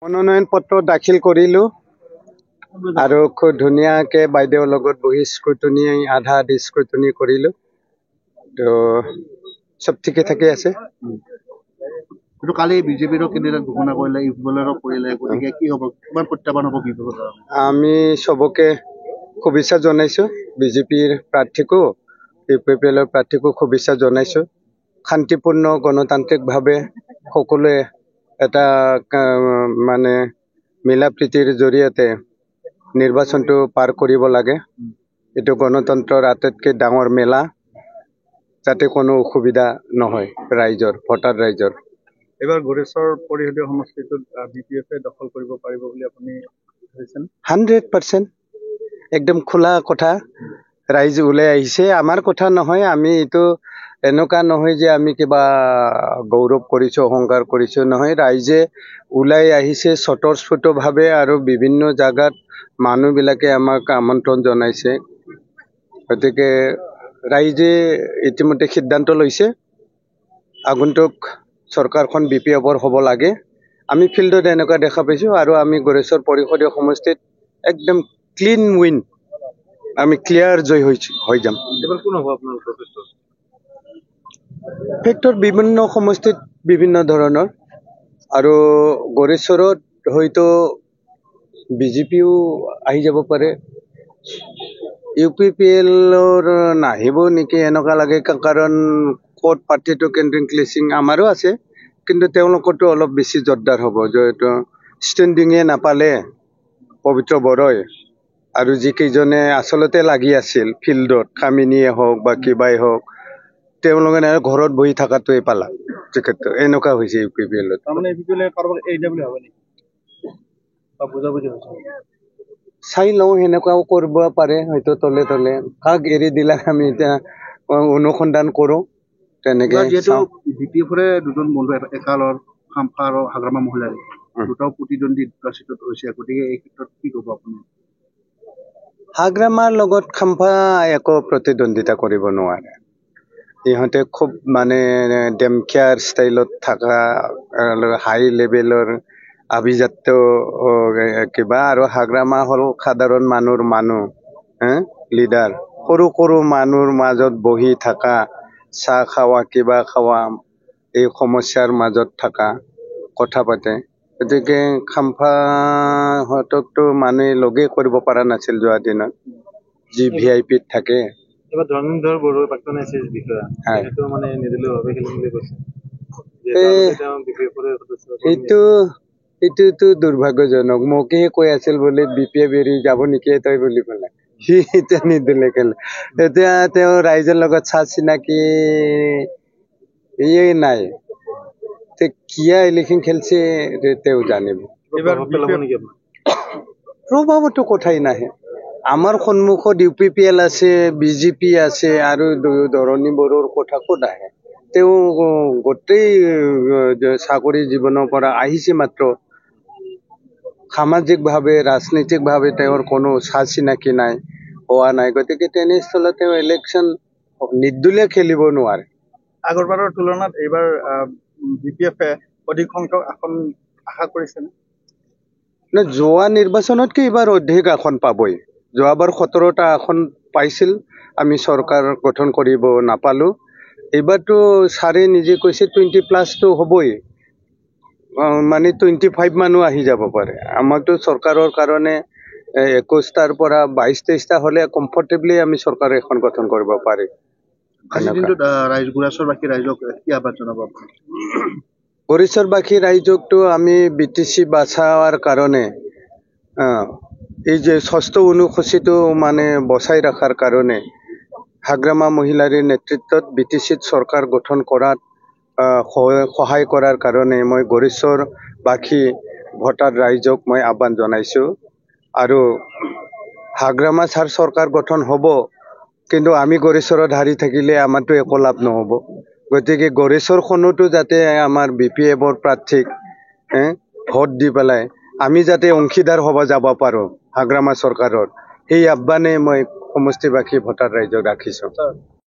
মনোনয়ন পত্ৰ দাখিল কৰিলো আৰু খুব ধুনীয়াকে বাইদেউৰ লগত বহি স্ক্ৰুটনি আধা স্ক্ৰুটনি কৰিলো তো সব ঠিকে থাকে আছে। কিন্তু কালি বিজেপিৰ কেন্দ্ৰীয় ঘোষণা কৰিলে ইউপিএলৰ কৰিলে গতিকে কি হ'ব কিমান প্ৰত্যাহ্বান হ'ব বিজেপিৰ? আমি সবকে শুভেচ্ছা জনাইছো, বিজেপিৰ প্ৰাৰ্থীকো ইউপিএলৰ প্ৰাৰ্থীকো শুভেচ্ছা জনাইছো। শান্তিপূৰ্ণ গণতান্ত্ৰিকভাৱে সকলোৱে এটা মানে মিলা প্ৰীতিৰ জৰিয়তে নিৰ্বাচনটো পাৰ কৰিব লাগে। এইটো গণতন্ত্ৰৰ আটাইতকৈ ডাঙৰ মেলা, যাতে কোনো অসুবিধা নহয় ৰাইজৰ, ভোটাৰ ৰাইজৰ। এবাৰ গোৰেশ্বৰ পৰিষদীয় সমষ্টিটোত বিপিএফে দখল কৰিব পাৰিব বুলি আপুনি ভাবিছেনে? 100% একদম খোলা কথা। ৰাইজ ওলাই আহিছে, আমাৰ কথা নহয়। আমি এইটো এনেকুৱা নহয় যে আমি কিবা গৌৰৱ কৰিছো, অহংকাৰ কৰিছো, নহয়। ৰাইজে ওলাই আহিছে স্বতঃস্ফূৰ্তভাৱে আৰু বিভিন্ন জাগাত মানুহবিলাকে আমাক আমন্ত্ৰণ জনাইছে। গতিকে ৰাইজে ইতিমধ্যে সিদ্ধান্ত লৈছে আগন্তুক চৰকাৰখন বিপিএফৰ হ'ব লাগে। আমি ফিল্ডত এনেকুৱা দেখা পাইছো আৰু আমি গোৰেশ্বৰ পৰিষদীয় সমষ্টিত একদম ক্লিন উইন, আমি ক্লিয়াৰ জয় হৈ যাম। এবাৰ কোন হ'ব আপোনালোকৰ ফেক্টৰ? ফেক্টৰ বিভিন্ন সমষ্টিত বিভিন্ন ধৰণৰ, আৰু গোৰেশ্বৰত হয়তো বিজেপিও আহি যাব পাৰে, ইউপিপিএলৰ নাহিব নেকি এনেকুৱা লাগে। কাৰণ কোৰ্ট পাৰ্টিটো কেন্দ্ৰিং ক্লেচিং আমাৰো আছে, কিন্তু তেওঁলোকৰতো অলপ বেছি জোৰদাৰ হ'ব। যিহেতু ষ্টেণ্ডিঙে নাপালে পবিত্ৰ বড়োই আৰু যিকেইজনে আচলতে লাগি আছিল ফিল্ডত, কামিনীয়ে হওক বা কিবাই হওক, তেওঁলোকে ঘৰত বহি থকাটোৱে পালা। এনেকুৱা হৈছে ইউপিপিএলত। তাৰমানে ইউপিএলে কাৰোবাক এৰি দিয়া বুলি ভাবে নেকি? বা বুজাবুজি হৈছে? চাই লওঁ, সেনেকুৱাও কৰিব পাৰে হয়তো তলে তলে। কাক এৰি দিলা আমি এতিয়া অনুসন্ধান কৰো। তেনেকে যিহেতু বিপিএফৰে দুজন বন্ধু একালৰ খাম্পা আৰু হাগ্ৰামা মহিলাৰী দুটাও প্ৰতিদ্বন্দ্বী দুটা চিটত হৈছে, গতিকে এই ক্ষেত্ৰত কি ক'ব আপুনি? হাগ্ৰামাৰ লগত খাম্পা একো প্ৰতিদ্বন্দ্বিতা কৰিব নোৱাৰে। ইহঁতে খুব মানে ডেমকেয়াৰ ষ্টাইলত থকা হাই লেভেলৰ আভিজাত্য কিবা, আৰু হাগ্ৰামা হ'ল সাধাৰণ মানুহ লিডাৰ। সৰু সৰু মানুহৰ মাজত বহি থকা, চাহ খাৱা, কিবা খাৱা, এই সমস্যাৰ মাজত থকা, কথা পাতে। গতিকে খাম্পাহঁতকতো মানুহে লগেই কৰিব পৰা নাছিল যোৱা দিনত, যি ভিআইপিত থাকে। এবাৰ ধৰ্মেন্দ্ৰ বড়ো প্ৰাক্তন এছএছ বিষয়া, সেইটো মানে নিদিলেও ভাবে খেলিম বুলি কৈছে। এইটোতো দুৰ্ভাগ্যজনক। মোকে কৈ আছিল বোলে বিপিএফ এৰি যাব নেকি তই বুলি পেলাই, সি এতিয়া নিদিলে খেলে। এতিয়া তেওঁ ৰাইজৰ লগত চাহ চিনাকি নাই, কিয় ইলেকশ্যন খেলছে তেওঁ জানিব। প্ৰভাৱতো কথাই নাহে। আমাৰ সন্মুখত ইউপিপিএল আছে, বিজেপি আছে, আৰু ধৰণী বড়োৰ কথা ক'ত আহে? তেওঁ গোটেই চাকৰি জীৱনৰ পৰা আহিছে মাত্ৰ। সামাজিকভাৱে, ৰাজনৈতিকভাৱে তেওঁৰ কোনো চাহ চিনাকি নাই, হোৱা নাই। গতিকে তেনেস্থলত তেওঁ ইলেকশ্যন নিৰ্দলীয় খেলিব নোৱাৰে। আগৰবাৰৰ তুলনাত এইবাৰ বিপিএফে অধিক সংখ্যক আসন আশা কৰিছেনে? যোৱা নিৰ্বাচনতকৈ এইবাৰ অধিক আসন পাবই। যোৱাবাৰ 17টা আসন পাইছিল, আমি চৰকাৰ গঠন কৰিব নাপালো। এইবাৰতো ছাৰে নিজে কৈছে 20+ হ'বই, মানে 25 মানুহ আহি যাব পাৰে। আমাকতো চৰকাৰৰ কাৰণে 21টাৰ পৰা 22-23টা হ'লে কমফৰ্টেবলি আমি চৰকাৰ এখন গঠন কৰিব পাৰিম। আজিৰ দিনটোত গোৰেশ্বৰবাসী ৰাইজক কি আহ্বান জনাব আপুনি? গোৰেশ্বৰবাসী ৰাইজকতো আমি বিটিচি বাচাৱাৰ কাৰণে, এই যে 6ষ্ঠ অনুসূচীটো মানে বচাই ৰখাৰ কাৰণে হাগ্ৰামা মহিলাৰীৰ নেতৃত্বত বিটিচিত চৰকাৰ গঠন কৰাত সহায় কৰাৰ কাৰণে মই গোৰেশ্বৰবাসী ভোটাৰ ৰাইজক মই আহ্বান জনাইছো। আৰু হাগ্ৰামা চৰকাৰ গঠন হ'ব, কিন্তু আমি গোৰেশ্বৰত হাৰি থাকিলে আমাৰতো একো লাভ নহ'ব। গতিকে গোৰেশ্বৰখনতো যাতে আমাৰ বিপিএফৰ প্ৰাৰ্থীক ভোট দি পেলাই আমি যাতে অংশীদাৰ হ'ব যাব পাৰোঁ হাগ্ৰামা চৰকাৰৰ, সেই আহ্বানে মই সমষ্টিবাসী ভোটাৰ ৰাইজক ৰাখিছোঁ।